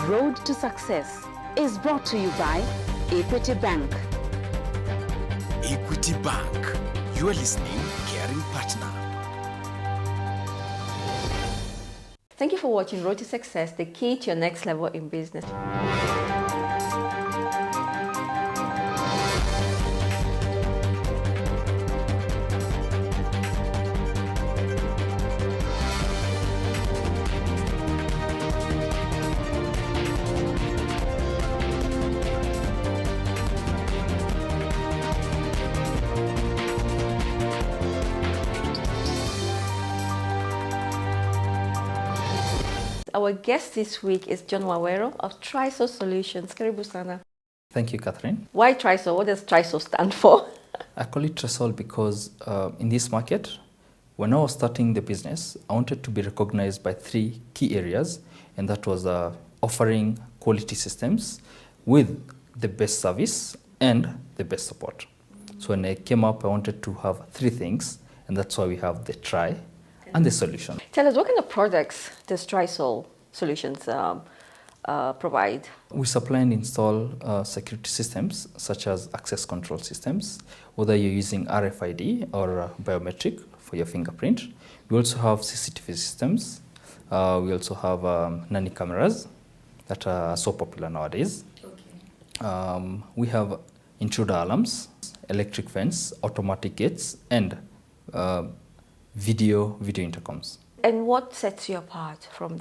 road to success is brought to you by Equity Bank. Equity Bank, you are listening, caring partner. Thank you for watching Road to Success, the key to your next level in business. Our guest this week is John Wawero of Trisol Solutions. Karibu sana. Thank you, Catherine. Why Trisol? What does Trisol stand for? I call it Trisol because in this market, when I was starting the business, I wanted to be recognized by three key areas, and that was offering quality systems with the best service and the best support. So when I came up, I wanted to have three things, and that's why we have the try and the solution. Tell us, what kind of products does Trisol Solutions provide? We supply and install security systems such as access control systems, whether you're using RFID or biometric for your fingerprint. We also have CCTV systems. We also have nanny cameras that are so popular nowadays. Okay. We have intruder alarms, electric fence, automatic gates, and video intercoms. And what sets you apart from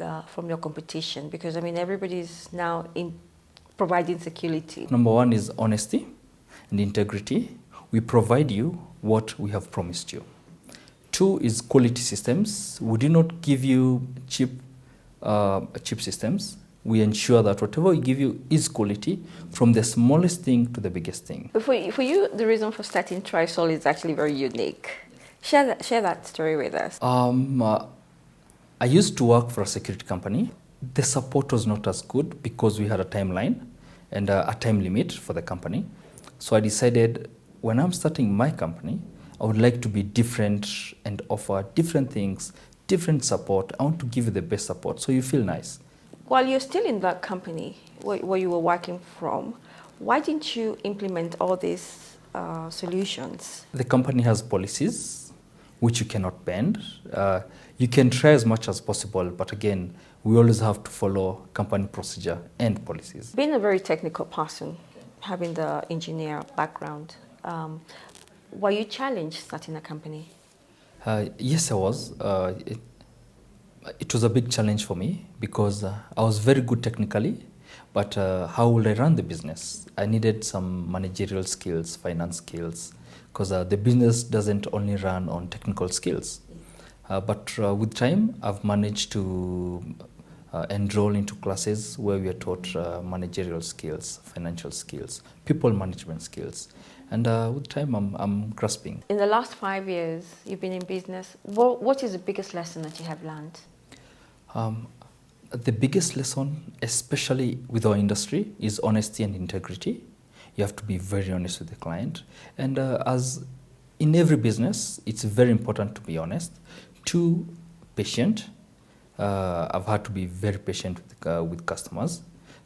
your competition? Because I mean, everybody's now providing security. Number one is honesty and integrity. We provide you what we have promised you. Two is quality systems. We do not give you cheap systems. We ensure that whatever we give you is quality, from the smallest thing to the biggest thing. For you, the reason for starting Trisol is actually very unique. Share that story with us. I used to work for a security company. The support was not as good because we had a timeline and a time limit for the company. So I decided, when I'm starting my company, I would like to be different and offer different things, different support. I want to give you the best support so you feel nice. While you're still in that company where you were working from, why didn't you implement all these solutions? The company has policies which you cannot bend. You can try as much as possible, but again, we always have to follow company procedure and policies. Being a very technical person, having the engineer background, were you challenged starting a company? Yes, I was. It was a big challenge for me because I was very good technically, but how would I run the business? I needed some managerial skills, finance skills, because the business doesn't only run on technical skills. But with time, I've managed to enroll into classes where we are taught managerial skills, financial skills, people management skills. And with time, I'm grasping. In the last 5 years, you've been in business. What is the biggest lesson that you have learned? The biggest lesson, especially with our industry, is honesty and integrity. You have to be very honest with the client. And as in every business, it's very important to be honest. Two, patient. I've had to be very patient with customers.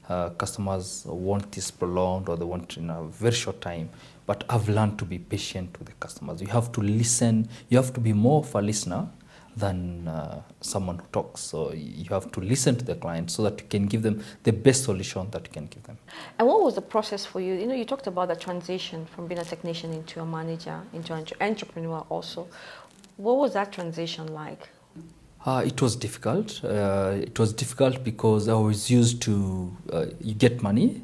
Customers want this prolonged, or they want in a very short time. But I've learned to be patient with the customers. You have to listen. You have to be more of a listener than someone who talks. So you have to listen to the client so that you can give them the best solution that you can give them. And what was the process for you? You know, you talked about the transition from being a technician into a manager, into an entrepreneur also. What was that transition like? It was difficult. It was difficult because I was used to, you get money,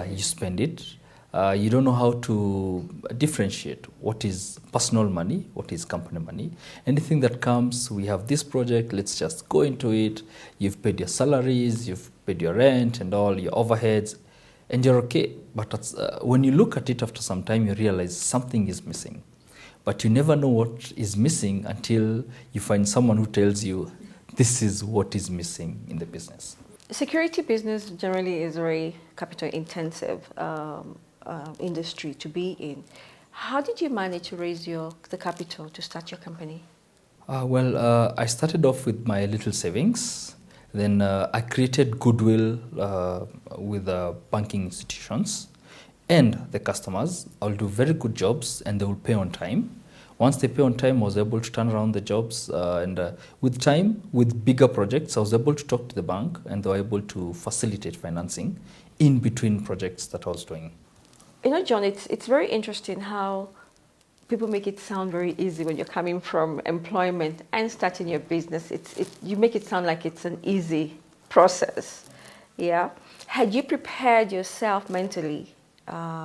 you spend it. You don't know how to differentiate what is personal money, what is company money. Anything that comes, we have this project, let's just go into it. You've paid your salaries, you've paid your rent and all your overheads, and you're okay. But when you look at it after some time, you realize something is missing. But you never know what is missing until you find someone who tells you this is what is missing in the business. Security business generally is very capital intensive industry to be in. How did you manage to raise the capital to start your company? I started off with my little savings, Then I created goodwill with banking institutions and the customers. I'll do very good jobs and they will pay on time. Once they pay on time, I was able to turn around the jobs and with time, with bigger projects, I was able to talk to the bank and they were able to facilitate financing in between projects that I was doing. You know, John, it's very interesting how people make it sound very easy when you're coming from employment and starting your business. You make it sound like it's an easy process. Yeah. Had you prepared yourself mentally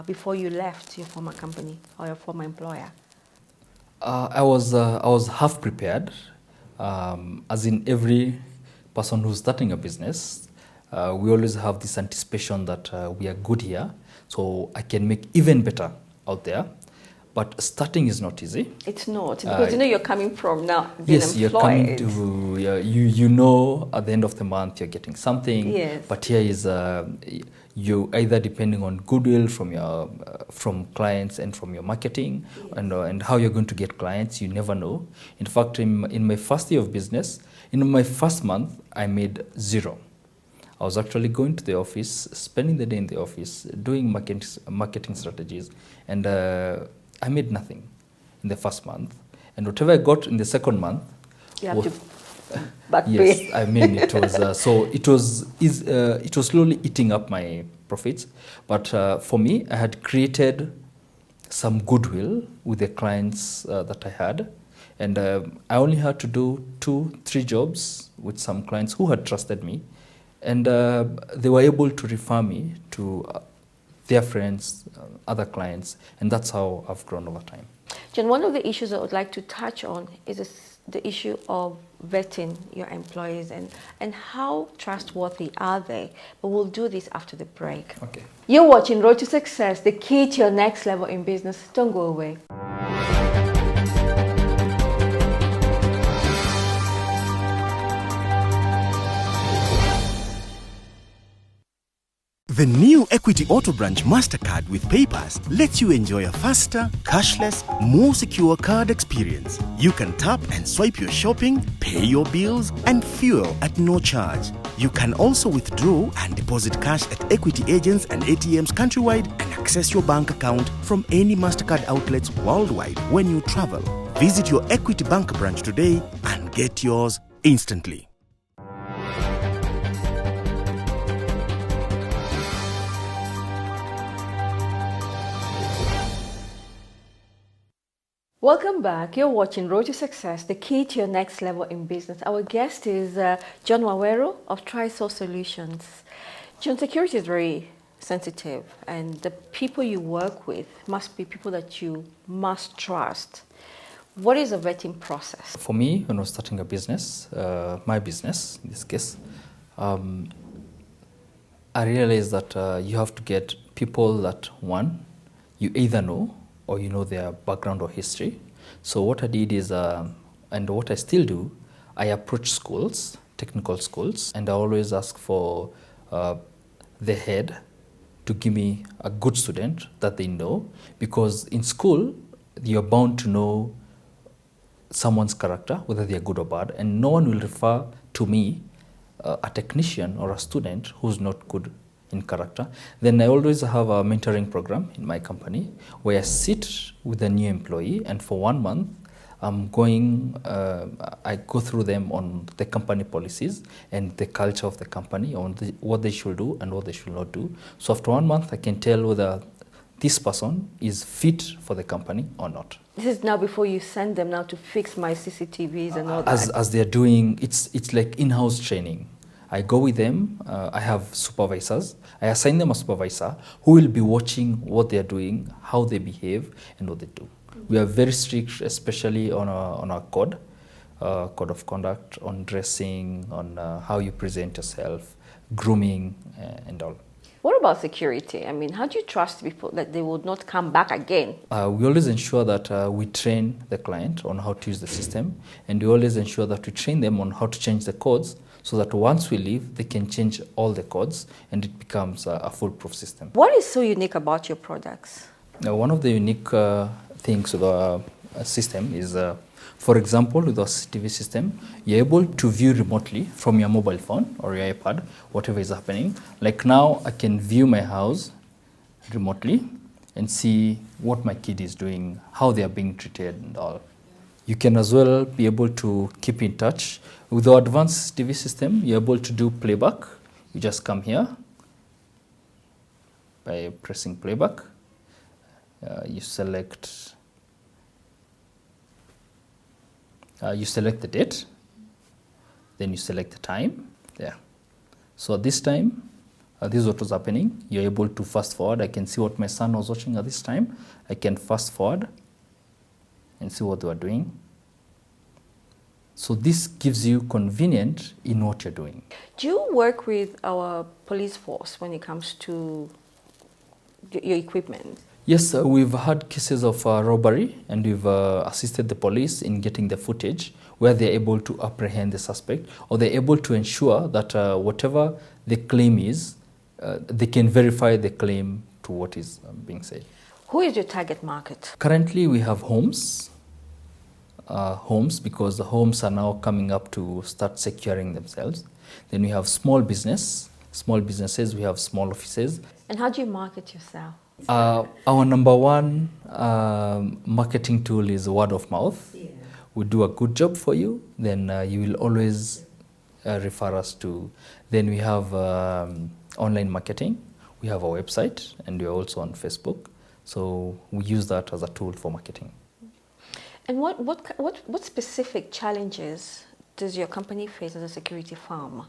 before you left your former company or your former employer? I was half prepared, as in every person who's starting a business. We always have this anticipation that we are good here, so I can make even better out there. But starting is not easy. It's not, because you're coming from now being yes, employed. You're coming to, you know at the end of the month you're getting something. Yes. But here is, you either depending on goodwill from clients and from your marketing. Yes. And how you're going to get clients, you never know. In fact, in my first year of business, in my first month, I made zero. I was actually going to the office, spending the day in the office, doing marketing strategies, and I made nothing in the first month. And whatever I got in the second month, you have to back yes, pay. I mean it was so it was slowly eating up my profits. But for me, I had created some goodwill with the clients that I had, and I only had to do 2-3 jobs with some clients who had trusted me, and they were able to refer me to their friends, other clients, and that's how I've grown over time. John, one of the issues I would like to touch on is the issue of vetting your employees and how trustworthy are they? But we'll do this after the break. Okay. You're watching Road to Success, the key to your next level in business. Don't go away. The new Equity Auto Branch MasterCard with PayPass lets you enjoy a faster, cashless, more secure card experience. You can tap and swipe your shopping, pay your bills, and fuel at no charge. You can also withdraw and deposit cash at equity agents and ATMs countrywide and access your bank account from any MasterCard outlets worldwide when you travel. Visit your Equity Bank branch today and get yours instantly. Welcome back. You're watching Road to Success, the key to your next level in business. Our guest is John Wawero of Trisol Solutions. John, security is very sensitive, and the people you work with must be people that you must trust. What is a vetting process? For me, when I was starting a business, my business in this case, I realized that you have to get people that, one, you either know or you know their background or history. So what I did is, and what I still do, I approach schools, technical schools, and I always ask for the head to give me a good student that they know, because in school, you're bound to know someone's character, whether they're good or bad, and no one will refer to me, a technician or a student who's not good in character. Then I always have a mentoring program in my company where I sit with a new employee, and for 1 month I go through them on the company policies and the culture of the company, on what they should do and what they should not do. So after 1 month I can tell whether this person is fit for the company or not. This is now before you send them now to fix my CCTVs and all that. As they're doing, it's like in-house training. I go with them, I have supervisors, I assign them a supervisor who will be watching what they're doing, how they behave, and what they do. We are very strict, especially on our code of conduct, on dressing, on how you present yourself, grooming, and all. What about security? I mean, how do you trust people that they would not come back again? We always ensure that we train the client on how to use the system, and we always ensure that we train them on how to change the codes, so that once we leave, they can change all the codes and it becomes a foolproof system. What is so unique about your products? Now, one of the unique things of our system is For example, with our CCTV system, you're able to view remotely from your mobile phone or your iPad, whatever is happening. Like now, I can view my house remotely and see what my kid is doing, how they are being treated and all. You can as well be able to keep in touch. With our advanced TV system, you're able to do playback. You just come here by pressing playback. You select the date, then you select the time there. So at this time, this is what was happening. You're able to fast forward. I can see what my son was watching at this time. I can fast forward and see what they were doing. So this gives you convenience in what you're doing. Do you work with our police force when it comes to your equipment? Yes, we've had cases of robbery, and we've assisted the police in getting the footage where they're able to apprehend the suspect, or they're able to ensure that whatever the claim is, they can verify the claim to what is being said. Who is your target market? Currently, we have homes, because the homes are now coming up to start securing themselves. Then we have small businesses, we have small offices. And how do you market yourself? Our number one marketing tool is word of mouth. Yeah. We do a good job for you, then you will always refer us to. Then we have online marketing. We have our website, and we are also on Facebook. So we use that as a tool for marketing. And what specific challenges does your company face as a security firm?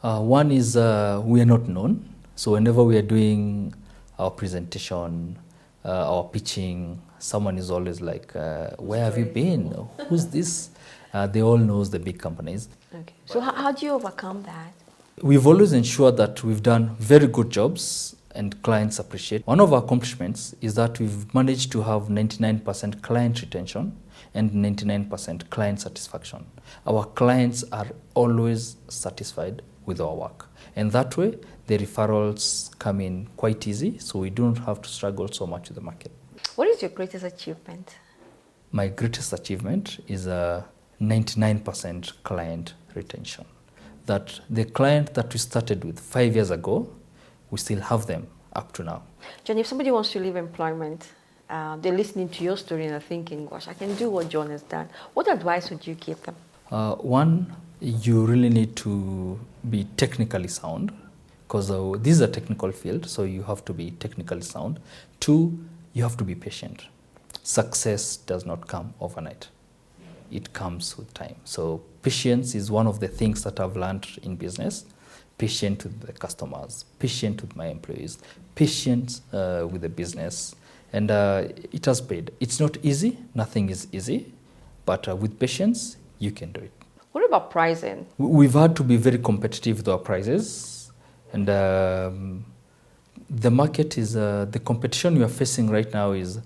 One is we are not known. So whenever we are doing our presentation, our pitching, someone is always like, where have you been? Who's this? They all know the big companies. Okay. So how do you overcome that? We've always ensured that we've done very good jobs and clients appreciate. One of our accomplishments is that we've managed to have 99% client retention and 99% client satisfaction. Our clients are always satisfied with our work. And that way, the referrals come in quite easy, so we don't have to struggle so much with the market. What is your greatest achievement? My greatest achievement is a 99% client retention. That the client that we started with 5 years ago, we still have them up to now. John, if somebody wants to leave employment, they're listening to your story and are thinking, gosh, I can do what John has done. What advice would you give them? One, you really need to be technically sound, because this is a technical field, so you have to be technically sound. Two, you have to be patient. Success does not come overnight. It comes with time. So patience is one of the things that I've learned in business. Patient with the customers, patient with my employees, patient with the business. And it has paid. It's not easy. Nothing is easy. But with patience, you can do it. What about pricing? We've had to be very competitive with our prices. And the market is, the competition we are facing right now is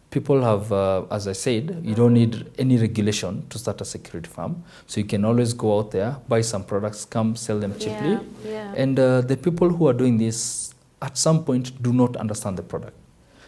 people have, as I said, you don't need any regulation to start a security firm. So you can always go out there, buy some products, come sell them cheaply. Yeah. And the people who are doing this at some point do not understand the product.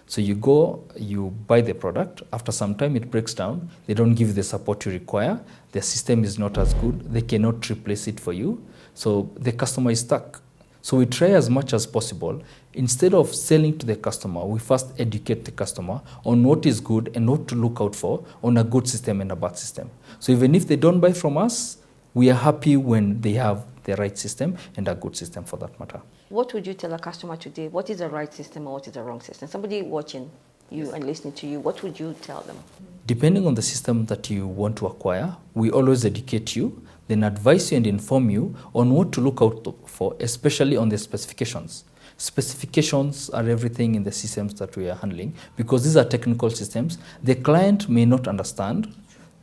So you go, you buy the product. After some time, it breaks down. They don't give you the support you require. The system is not as good. They cannot replace it for you. So the customer is stuck. So we try as much as possible. Instead of selling to the customer, we first educate the customer on what is good and what to look out for on a good system and a bad system. So even if they don't buy from us, we are happy when they have the right system and a good system for that matter. What would you tell a customer today? What is the right system or what is the wrong system? Somebody watching you and listening to you, what would you tell them? Depending on the system that you want to acquire, we always educate you, then advise you and inform you on what to look out for, especially on the specifications. Specifications are everything in the systems that we are handling because these are technical systems. The client may not understand.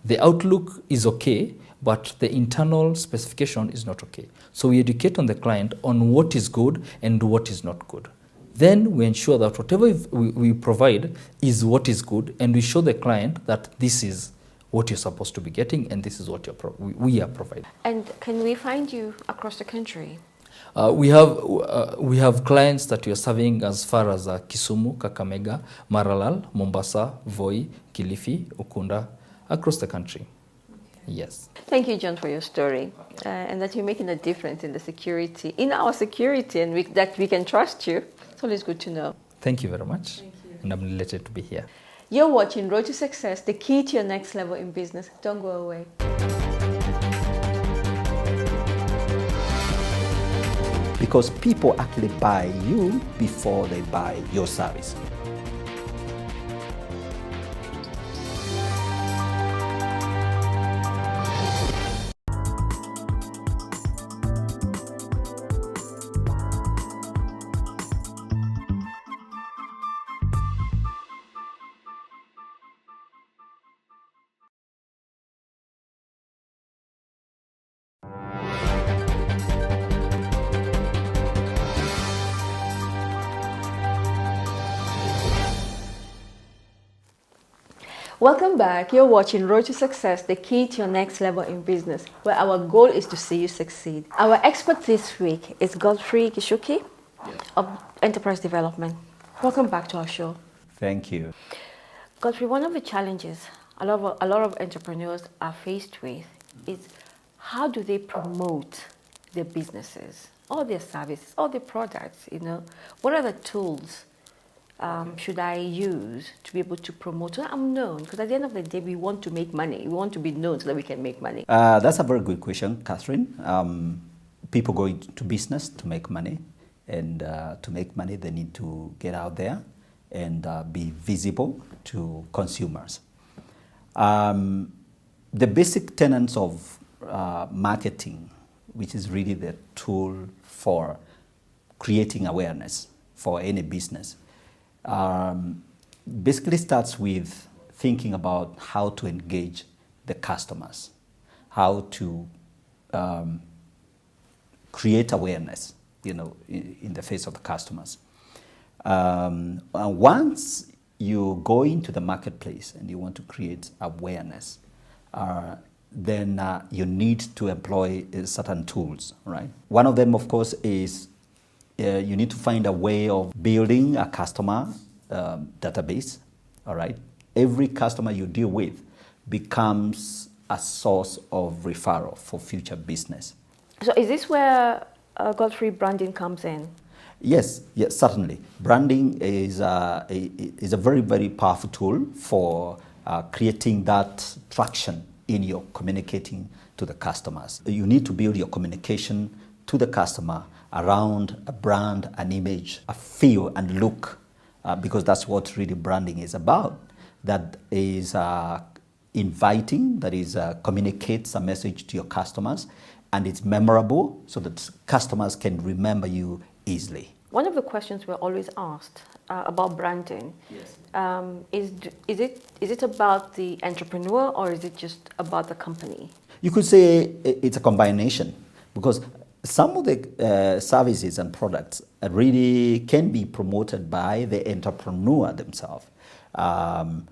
The outlook is okay, but the internal specification is not okay. So we educate on the client on what is good and what is not good. Then we ensure that whatever we provide is what is good, and we show the client that this is what you're supposed to be getting and this is what we are providing. And can we find you across the country? We have clients that we are serving as far as Kisumu, Kakamega, Maralal, Mombasa, Voi, Kilifi, Ukunda, across the country. Yes. Thank you, John, for your story, and that you're making a difference in the security, in our security, and that we can trust you. It's always good to know. Thank you very much. Thank you. And I'm delighted to be here. You're watching Road to Success, the key to your next level in business. Don't go away. Because people actually buy you before they buy your service. Welcome back. You're watching Road to Success, the key to your next level in business, where our goal is to see you succeed. Our expert this week is Godfrey Kishuki of Enterprise Development. Welcome back to our show. Thank you. Godfrey, one of the challenges a lot of entrepreneurs are faced with is how do they promote their businesses, or their services, or their products, What are the tools should I use to be able to promote so I'm known? Because at the end of the day, we want to make money. We want to be known so that we can make money. That's a very good question, Catherine. People go into business to make money, and to make money, they need to get out there and be visible to consumers. The basic tenets of marketing, which is really the tool for creating awareness for any business, basically starts with thinking about how to engage the customers, how to create awareness, in the face of the customers. Once you go into the marketplace and you want to create awareness, then you need to employ certain tools, right? One of them, of course, is you need to find a way of building a customer database, all right? Every customer you deal with becomes a source of referral for future business. So is this where Godfrey branding comes in? Yes, certainly. Branding is a very, very powerful tool for creating that traction in your communicating to the customers. You need to build your communication to the customer around a brand, an image, a feel and look, because that's what really branding is about. That is inviting, that is communicates a message to your customers, and it's memorable so that customers can remember you easily. One of the questions we're always asked about branding is it about the entrepreneur, or is it just about the company? You could say it's a combination, because some of the services and products really can be promoted by the entrepreneur themselves. For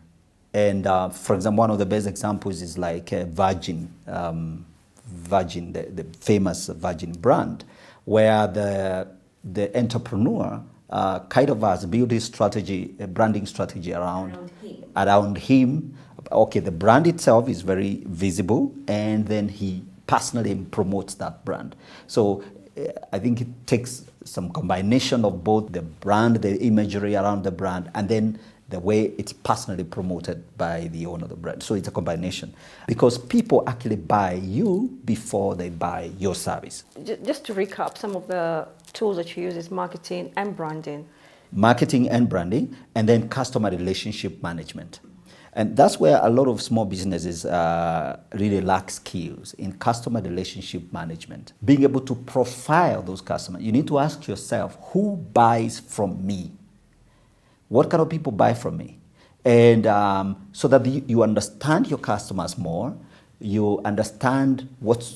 example, one of the best examples is like Virgin, the famous Virgin brand, where the entrepreneur kind of has built his strategy, a branding strategy around him. Okay, the brand itself is very visible, and then he personally promotes that brand. So I think it takes some combination of both the brand, the imagery around the brand, and then the way it's personally promoted by the owner of the brand. So it's a combination, because people actually buy you before they buy your service. Just to recap, some of the tools that you use is marketing and branding. Marketing and branding, and then customer relationship management. And that's where a lot of small businesses really lack skills in customer relationship management. Being able to profile those customers. You need to ask yourself, who buys from me? What kind of people buy from me? And so that you understand your customers more, you understand what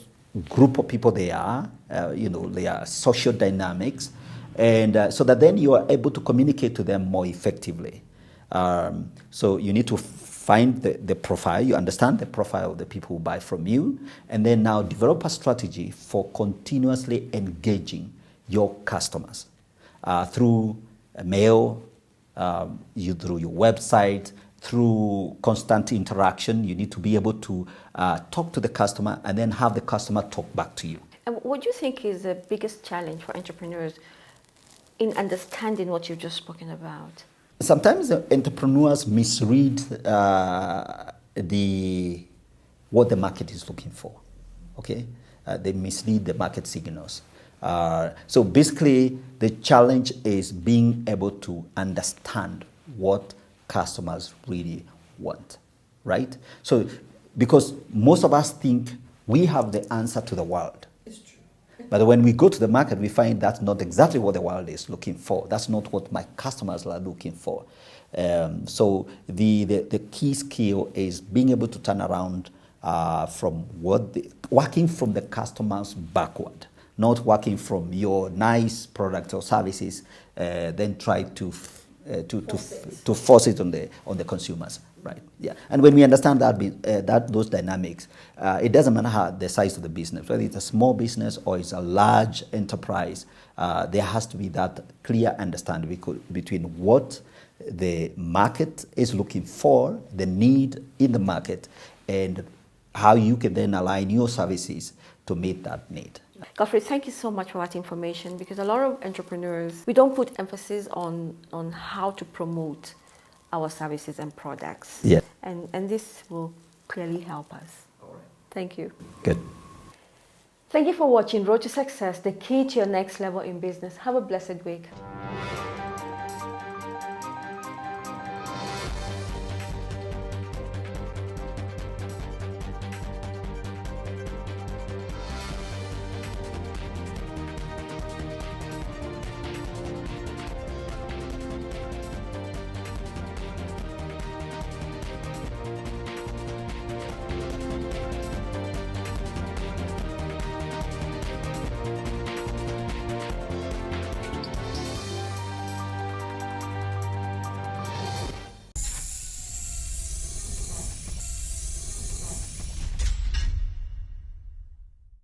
group of people they are, their social dynamics, and so that then you are able to communicate to them more effectively. So you need to find the profile, you understand the profile of the people who buy from you, and then now develop a strategy for continuously engaging your customers through mail, through your website, through constant interaction. You need to be able to talk to the customer and then have the customer talk back to you. And what do you think is the biggest challenge for entrepreneurs in understanding what you've just spoken about? Sometimes the entrepreneurs misread what the market is looking for. Okay, they mislead the market signals. So basically, the challenge is being able to understand what customers really want, right? So, because most of us think we have the answer to the world. It's true. But when we go to the market, we find that's not exactly what the world is looking for. That's not what my customers are looking for. So the key skill is being able to turn around from working from the customers backward, not working from your nice product or services, then try to force it on the consumers, right? Yeah. And when we understand that those dynamics, it doesn't matter how the size of the business, whether it's a small business or it's a large enterprise, there has to be that clear understanding between what the market is looking for, the need in the market, and how you can then align your services to meet that need. Godfrey, thank you so much for that information, because a lot of entrepreneurs, we don't put emphasis on how to promote our services and products. Yeah. And this will clearly help us. All right. Thank you. Good. Thank you for watching Road to Success, the key to your next level in business. Have a blessed week.